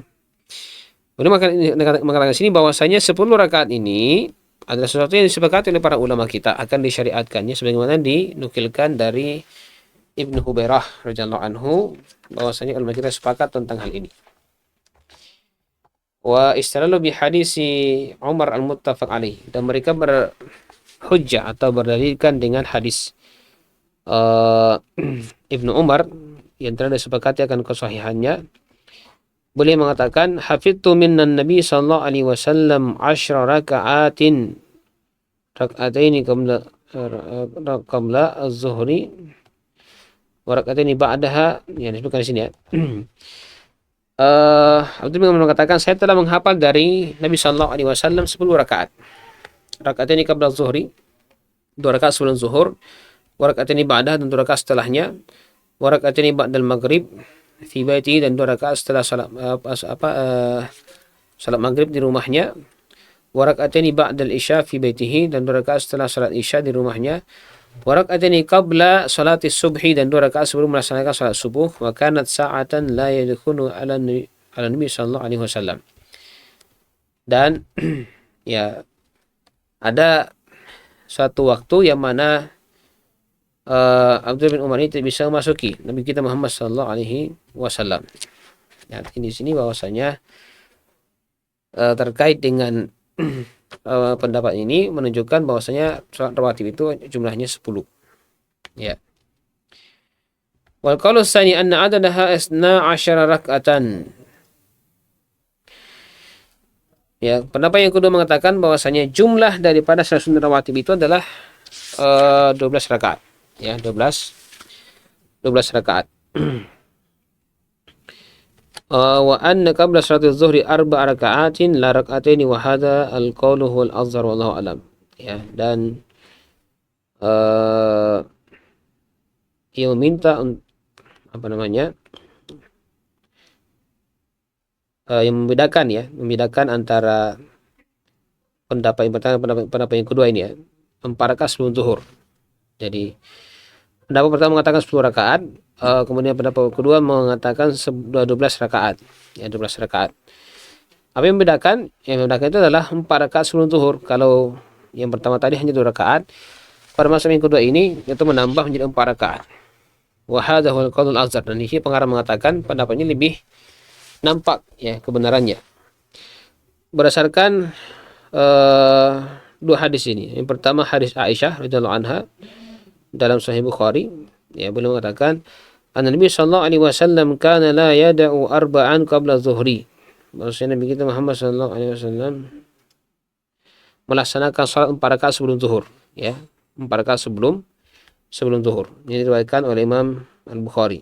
Kemudian mengatakan sini bahwasanya 10 rakaat ini adalah sesuatu yang disepakati oleh para ulama kita akan disyariatkannya sebagaimana dinukilkan dari Ibnu Hubairah radhiyallahu anhu bahwasanya ulama kita sepakat tentang hal ini. Wa istalalu bi hadisi Umar al-muttafaq alaih, dan mereka berhujjah atau berdalilkan dengan hadis Ibnu Umar yang telah disepakati akan kesahihannya. Beliau mengatakan, hafidtu minnan nabi sallallahu alaihi wasallam 10 raka'atin rak'ataini qabla az-zuhri wa rak'ataini ba'daha. Ya, disebutkan di sini ya. Abdul bin mengatakan, saya telah menghafal dari Nabi sallallahu alaihi wasallam 10 rakaat. Rak'ataini qabla az-zuhri, 2 rakaat sebelum zuhur, wa rak'ataini ba'daha, dan 2 rakaat setelahnya. Wa rak'ataini ba'dal maghrib fi baiti, dan 2 rakaat setelah salat maghrib di rumahnya. Wa rak'ataini ba'dal isya fi baitihi, dan 2 rakaat setelah salat isya di rumahnya. Wa rak'ataini qabla salati subhi, dan 2 rakaat sebelum melaksanakan salat subuh. Wa kanat sa'atan la yadkhulu ala nabi sallallahu alaihi wasallam. Dan ya, ada suatu waktu yang mana Abdul bin Umar ini tidak bisa memasuki Nabi kita Muhammad sallallahu alaihi wasallam. Ya, di sini bahwasanya terkait dengan pendapat ini menunjukkan bahwasanya salat rawatib itu jumlahnya 10. Ya. Wal qaulu tsani anna adadaha 12 rak'atan. Ya, pendapat yang kedua mengatakan bahwasanya jumlah daripada salat sunnah rawatib itu adalah 12 rakaat. Ya, 12 rakaat. Wa anna qabla salati zuhri 4 raka'atin la rak'ataini, wa hadha al-qawlu huwal azhar wallahu alam. Ya, dan ia meminta yang membedakan antara pendapat yang pertama, pendapat yang kedua ini ya, 4 rakaat sebelum zuhur. Jadi pendapat pertama mengatakan 10 rakaat, kemudian pendapat kedua mengatakan 12 rakaat. Ya, 12 rakaat. Apa yang membedakan? Yang membedakan itu adalah 4 rakaat sebelum zuhur. Kalau yang pertama tadi hanya 2 rakaat, pada masa yang kedua ini itu menambah menjadi 4 rakaat. Wa hadza huwal qaulul azhar, dan ini pengarang mengatakan pendapatnya lebih nampak ya kebenarannya. Berdasarkan dua hadis ini. Yang pertama hadis Aisyah radhiyallahu anha dalam Sahih Bukhari, ya, beliau mengatakan Nabi sallallahu alaihi wasallam kana la yada'u arba'an qabla zuhri. Maksudnya Nabi kita Muhammad sallallahu alaihi wasallam melaksanakan salat 4 rakaat sebelum zuhur, ya. 4 rakaat sebelum zuhur. Ini diriwayatkan oleh Imam Al-Bukhari.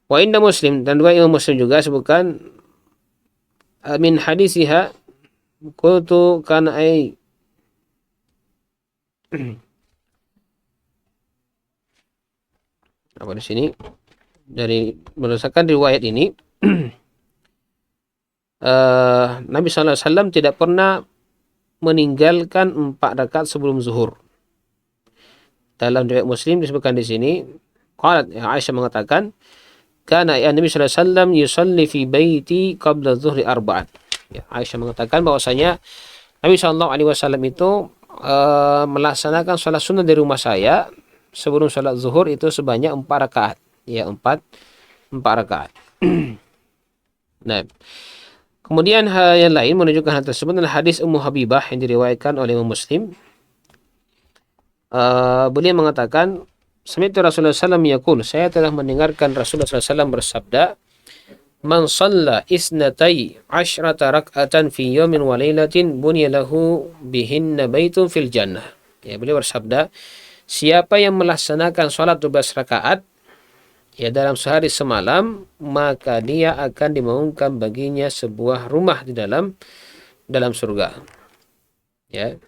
Wa inda Muslim, dan dua Imam Muslim juga sebutkan min hadisiha qultu kana ay apa di sini, dari berdasarkan riwayat ini Nabi SAW tidak pernah meninggalkan 4 rakaat sebelum zuhur. Dalam riwayat Muslim disebutkan di sini, qalat, Aisyah mengatakan, kana ya Nabi sallallahu alaihi wasallam yusalli fi baiti qabla dhuhri arba'an. Ya, Aisyah mengatakan bahwasanya Nabi sallallahu alaihi wasallam itu melaksanakan salat sunnah di rumah saya sebelum salat zuhur itu sebanyak 4 rakaat. Ya, 4 rakaat. Nah, kemudian hal yang lain menunjukkan hal tersebut adalah hadis Ummu Habibah yang diriwayatkan oleh Imam Muslim. Beliau mengatakan, sami'tu Rasulullah SAW yaqul, saya telah mendengarkan Rasulullah SAW bersabda, man shalla isnatai asyrata rak'atan fi yawmin wa lailatin bunya lahu bihinna baitun fil jannah. Ya, beliau bersabda, siapa yang melaksanakan salat 12 rakaat ya dalam sehari semalam, maka dia akan dibangunkan baginya sebuah rumah di dalam surga. Ya.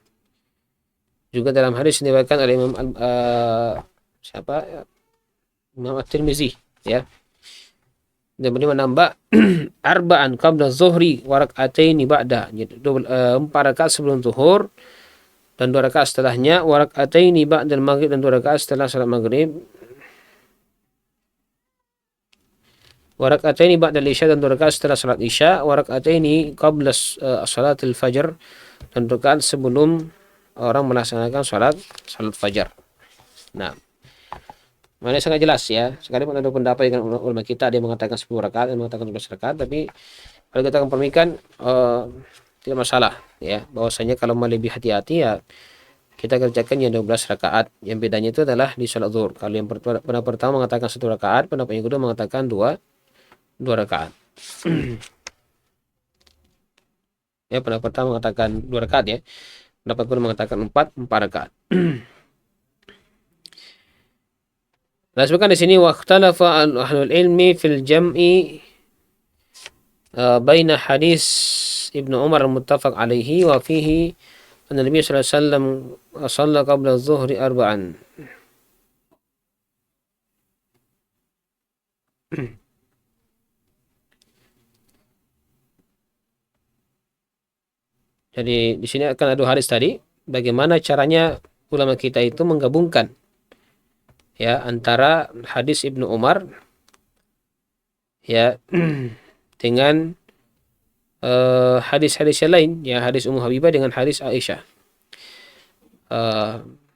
Juga dalam hadis yang diriwayatkan oleh Imam At-Tirmizi, ya. Dan beliau menambah arba'an qabla zuhri wa rak'ataini ba'da. Jadi 4 rakaat sebelum zuhur dan 2 rakaat setelahnya, wa rak'ataini ba'da maghrib dan 2 rakaat setelah salat maghrib. Wa rak'ataini ba'da isya dan 2 rakaat setelah salat isya, wa rak'ataini qabla salatil fajr dan 2 rakaat sebelum orang melaksanakan salat fajar. Nah, mana sangat jelas ya. Sekalipun ada pendapat dengan ulama kita, dia mengatakan 10 rakaat, dia mengatakan 12 rakaat, tapi kalau kita kompromikan tidak masalah ya. Bahwasanya kalau mau lebih hati-hati ya kita kerjakan yang 12 rakaat. Yang bedanya itu adalah di salat zuhur. Kalau yang pendapat pertama mengatakan 1 rakaat, pendapat yang kedua mengatakan 2 rakaat. Ya, pendapat pertama mengatakan 2 rakaat ya. Pendapat kedua mengatakan 4 rakaat. Nah, sebutkan di sini waqtalafa ahlul ilmi fil jam'i baina hadis Ibnu Umar muttafaq alaihi wa fihi anna Nabi sallallahu alaihi wasallam shalla qabla adh-dhuhri arba'an. Jadi di sini akan ada hadis tadi, bagaimana caranya ulama kita itu menggabungkan ya antara hadis Ibnu Umar ya dengan hadis-hadis yang lain, ya hadis Ummu Habibah dengan hadis Aisyah.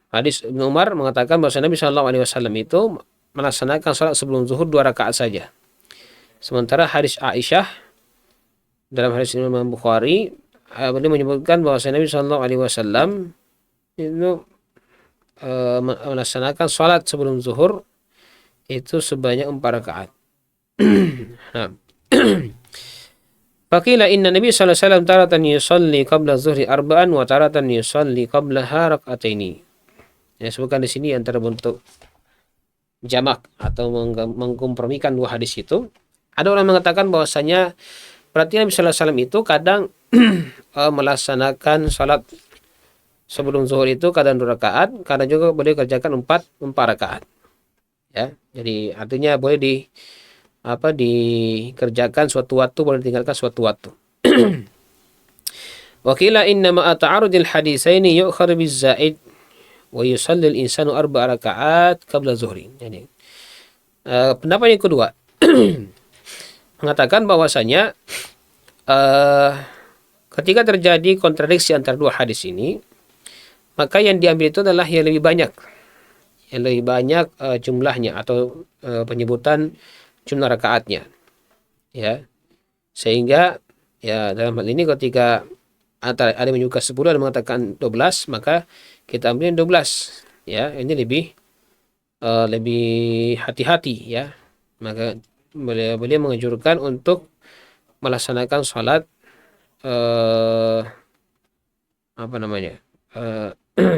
Hadis Ibnu Umar mengatakan bahwa Nabi Shallallahu Alaihi Wasallam itu melaksanakan salat sebelum zuhur 2 rakaat saja. Sementara hadis Aisyah dalam hadis Imam Bukhari beliau menyebutkan bahwa Nabi Shallallahu Alaihi Wasallam itu melaksanakan salat sebelum zuhur itu sebanyak 4 rakaat. Nah. Faqila inna Nabi sallallahu alaihi wasallam taratan yusalli qabla zuhri arba'an wa taratan yusalli qablaha rak'ataini. Ya, sebutkan di sini antara bentuk jamak atau mengkompromikan 2 hadis itu. Ada orang mengatakan bahwasanya berarti Nabi sallallahu alaihi wasallam itu kadang melaksanakan salat sebelum zuhur itu kadang 2 rakaat, kadang juga boleh kerjakan 4 rakaat. Ya, jadi artinya boleh dikerjakan suatu waktu, boleh ditinggalkan suatu waktu. Wa qila inna ma ta'arudil haditsaini yu'khar biz-zaid wa yusalli al-insanu 4 rakaat qabla zuhri. Jadi pendapat yang kedua mengatakan bahwasanya ketika terjadi kontradiksi antara 2 hadis ini, maka yang diambil itu adalah yang lebih banyak. Yang lebih banyak jumlahnya atau penyebutan jumlah rakaatnya. Ya. Sehingga ya dalam hal ini ketika antara ada yang menyebutkan 10, ada yang mengatakan 12, maka kita ambil yang 12. Ya, ini lebih hati-hati ya. Maka beliau menganjurkan untuk melaksanakan salat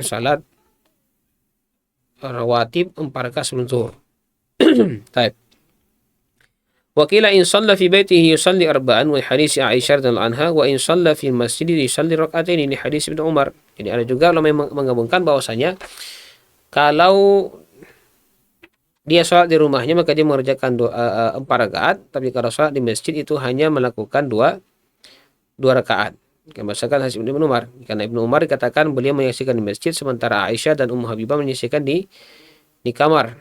salat rawatib 4 rakaat sebelum zuhur. Baik. Wa qila in shalla fi baitihi yusalli arba'an wa hadis Aisyah radhiyallahu anha wa in shalla fi masjid yusalli rak'ataini li hadis Ibnu Umar. Jadi ada juga ulama yang menggabungkan bahwasanya kalau dia sholat di rumahnya maka dia mengerjakan 4 rakaat, tapi kalau sholat di masjid itu hanya melakukan 2 2 rakaat. Berdasarkan hadis Ibnu Umar. Karena Ibnu Umar dikatakan beliau menyaksikan di masjid sementara Aisyah dan Ummu Habibah menyaksikan di kamar,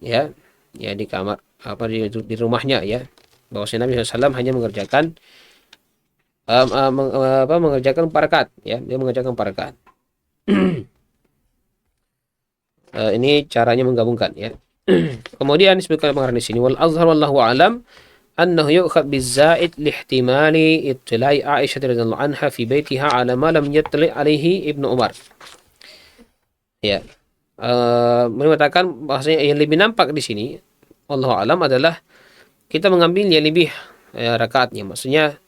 ya. Ya di kamar di rumahnya, ya. Bahwasanya Nabi SAW hanya mengerjakan mengerjakan 4 rakaat, ya. Dia mengerjakan 4 rakaat. Ini caranya menggabungkan, ya. Kemudian disebutkan pengarang di sini wal azhar wallahu alam annahu yu'khad bizaid lihtimali ittila'i Aisyah radhiyallahu anha fi baitiha ala ma lam yattali alaihi Ibnu Umar. Ya. Mengatakan bahasanya yang lebih nampak di sini wallahu alam adalah kita mengambil yang lebih rakaatnya, maksudnya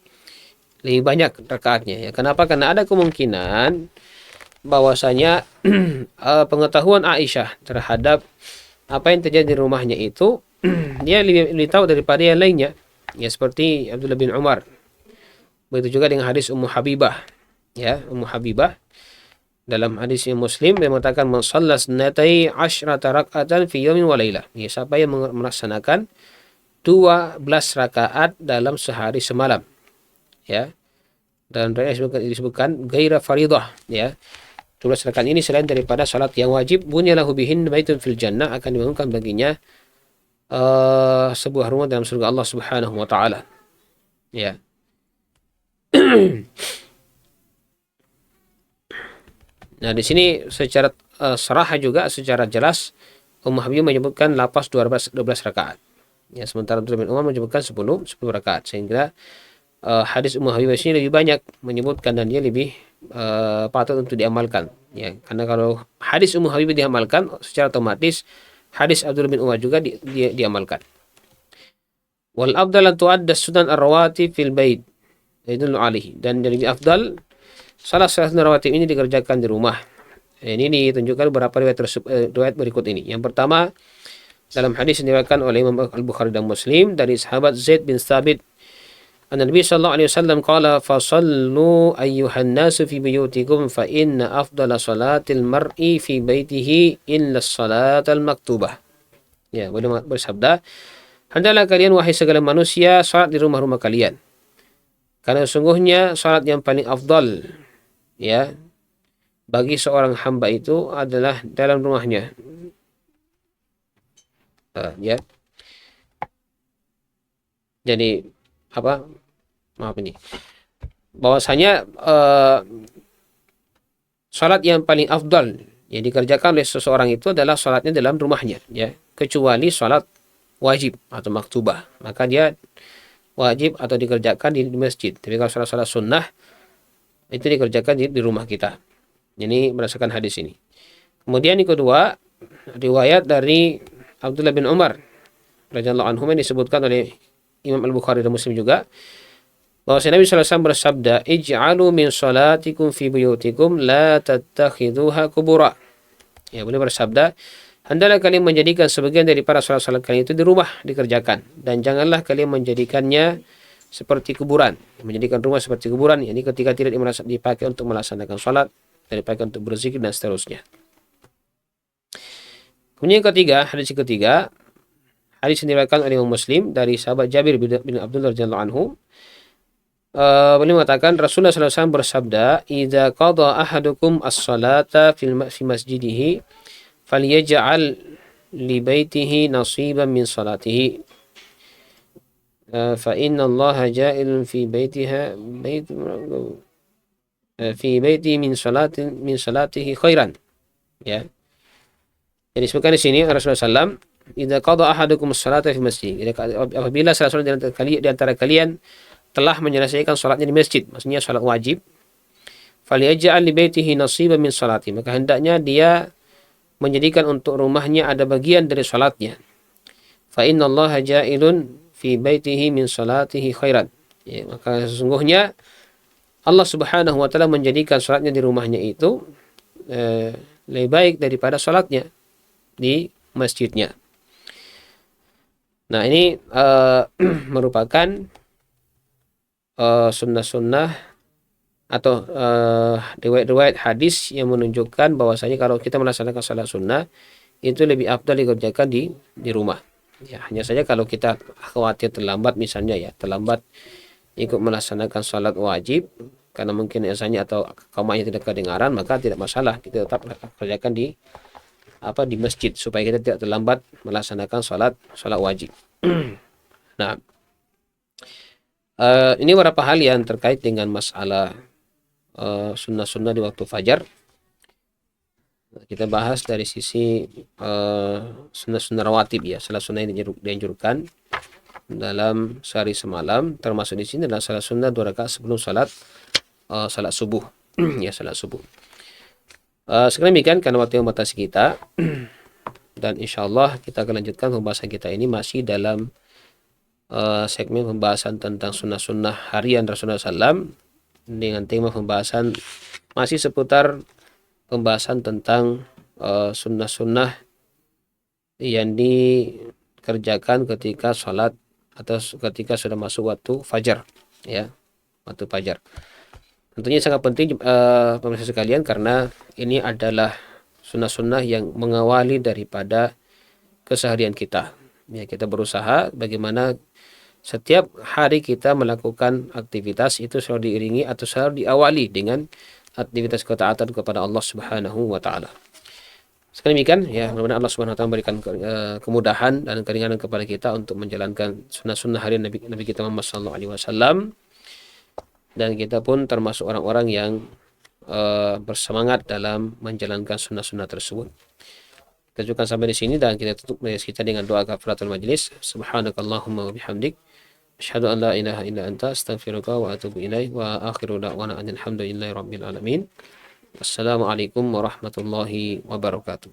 lebih banyak rakaatnya, ya. Kenapa? Karena ada kemungkinan bahwasanya pengetahuan Aisyah terhadap apa yang terjadi di rumahnya itu dia lebih tahu daripada yang lainnya, ya, seperti Abdullah bin Umar. Begitu juga dengan hadis Ummu Habibah, ya. Ummu Habibah dalam hadis yang Muslim dia mengatakan man shalla sunatai asyrata rak'atan fi yawmin wa lailah, ya, siapa yang melaksanakan 12 rakaat dalam sehari semalam, ya. Dan disebutkan gaira faridah, ya. 12 rakaat ini selain daripada salat yang wajib, bunyalahu bihin baitun fil jannah, akan dibangunkan baginya sebuah rumah dalam surga Allah Subhanahu wa taala. Ya. Nah, di sini secara sarah juga secara jelas Ummu Habibah menyebutkan lapas 12 rakaat. Ya, sementara Abdullah bin Umar menyebutkan 10 rakaat, sehingga hadis Ummu Habibah ini lebih banyak menyebutkan dan dia lebih patut untuk diamalkan, ya. Karena kalau hadis Ummu Habibah diamalkan secara otomatis hadis Abdullah bin Umar juga diamalkan. Wal afdal an tu'adda sunan ar-rawatib fil bait yadullu alaihi, dan lebih afdal salah satu rawatib ini dikerjakan di rumah. Ini ditunjukkan beberapa riwayat berikut ini. Yang pertama, dalam hadis yang diriwayatkan oleh Imam Al-Bukhari dan Muslim dari sahabat Zaid bin Thabit, Nabi sallallahu alaihi wasallam qala fasallu ayyuhan nasu fi buyutikum fa inna afdala salatil mar'i fi baitihi illa salatal maktubah. Ya, beliau bersabda, hendaklah kalian wahai segala manusia salat di rumah-rumah kalian. Karena sesungguhnya salat yang paling afdal, ya, bagi seorang hamba itu adalah dalam rumahnya. Ya. Jadi apa? Maaf ini. Bahwasanya salat yang paling afdal yang dikerjakan oleh seseorang itu adalah salatnya dalam rumahnya, ya, kecuali salat wajib atau maktubah, maka dia wajib atau dikerjakan di masjid. Tapi kalau salat-salat sunnah itu dikerjakan di rumah kita. Ini berdasarkan hadis ini. Kemudian yang kedua, riwayat dari Abdullah bin Umar radhiyallahu anhu yang disebutkan oleh Imam Al-Bukhari dan Muslim juga, bahwa Nabi sallallahu alaihi wasallam bersabda, ij'alu min salatikum fi buyutikum la tattakhiduha kubura. Ya, beliau bersabda, hendaklah kalian menjadikan sebagian dari para salat-salat kalian itu di rumah dikerjakan, dan janganlah kalian menjadikannya seperti kuburan. Menjadikan rumah seperti kuburan, ini ketika tidak dipakai untuk melaksanakan salat, dipakai untuk berzikir dan seterusnya. Kemudian yang ketiga, hadis ketiga, hadis yang diriwayatkan oleh Imam Muslim dari sahabat Jabir bin Abdullah radhiyallahu anhu. Beliau mengatakan Rasulullah SAW bersabda, "Idza qada ahadukum as-salata fi masjidihi falyaj'al li baitihi nasiban min salatihi. Fa inna Allah ja'ilun fi baitiha fi baiti min salatihi khairan." Ya. Jadi sebutkan di sini Rasulullah SAW, "Idza qada ahadukum as-salata fi masjid." Apabila salah seorang di antara kalian telah menyelesaikan salatnya di masjid, maksudnya salat wajib, falyaj'al li baitihi nasiban min salati, maka hendaknya dia menjadikan untuk rumahnya ada bagian dari salatnya. Fa innallaha ja'ilun fi baitihi min salatihi khairan. Ya, maka sesungguhnya Allah Subhanahu wa taala menjadikan salatnya di rumahnya itu lebih baik daripada salatnya di masjidnya. Nah, ini merupakan sunnah-sunnah atau riwayat-riwayat hadis yang menunjukkan bahwasanya kalau kita melaksanakan salat sunnah itu lebih afdal dikerjakan di rumah. Ya, hanya saja kalau kita khawatir terlambat misalnya, ya, terlambat ikut melaksanakan salat wajib karena mungkin azannya atau qamatnya tidak kedengaran, maka tidak masalah, kita tetap kerjakan di masjid supaya kita tidak terlambat melaksanakan salat wajib. Nah, ini beberapa hal yang terkait dengan masalah sunnah-sunnah di waktu fajar. Kita bahas dari sisi sunnah-sunnah rawatib ya, salat sunnah yang dianjurkan dalam sehari semalam, termasuk di sini adalah salat sunnah 2 rakaat sebelum salat subuh. Ya, salat subuh. Sekarang demikian karena waktu yang membatasi kita, dan insyaallah kita akan lanjutkan pembahasan kita ini masih dalam segmen pembahasan tentang sunnah-sunnah harian Rasulullah SAW, dengan tema pembahasan masih seputar pembahasan tentang sunnah-sunnah yang dikerjakan ketika sholat atau ketika sudah masuk waktu fajar, ya, waktu fajar. Tentunya sangat penting pemirsa sekalian, karena ini adalah sunnah-sunnah yang mengawali daripada keseharian kita. Ya, kita berusaha bagaimana setiap hari kita melakukan aktivitas itu selalu diiringi atau selalu diawali dengan aktivitas ketaatan kepada Allah Subhanahu wa taala. Sekali demikian ya, mudah-mudahan Allah Subhanahu wa taala memberikan kemudahan dan keringanan kepada kita untuk menjalankan sunnah-sunnah harian Nabi kita Muhammad sallallahu alaihi wasallam, dan kita pun termasuk orang-orang yang bersemangat dalam menjalankan sunnah-sunnah tersebut. Kita cukupkan sampai di sini dan kita tutup majelis kita dengan doa kafaratul majlis. Subhanakallahumma wa bihamdik, asyhadu an la ilaha illa anta, astaghfiruka wa atubu ilaik, wa akhiru da'wana alhamdulillahi rabbil alamin. Wassalamualaikum warahmatullahi wabarakatuh.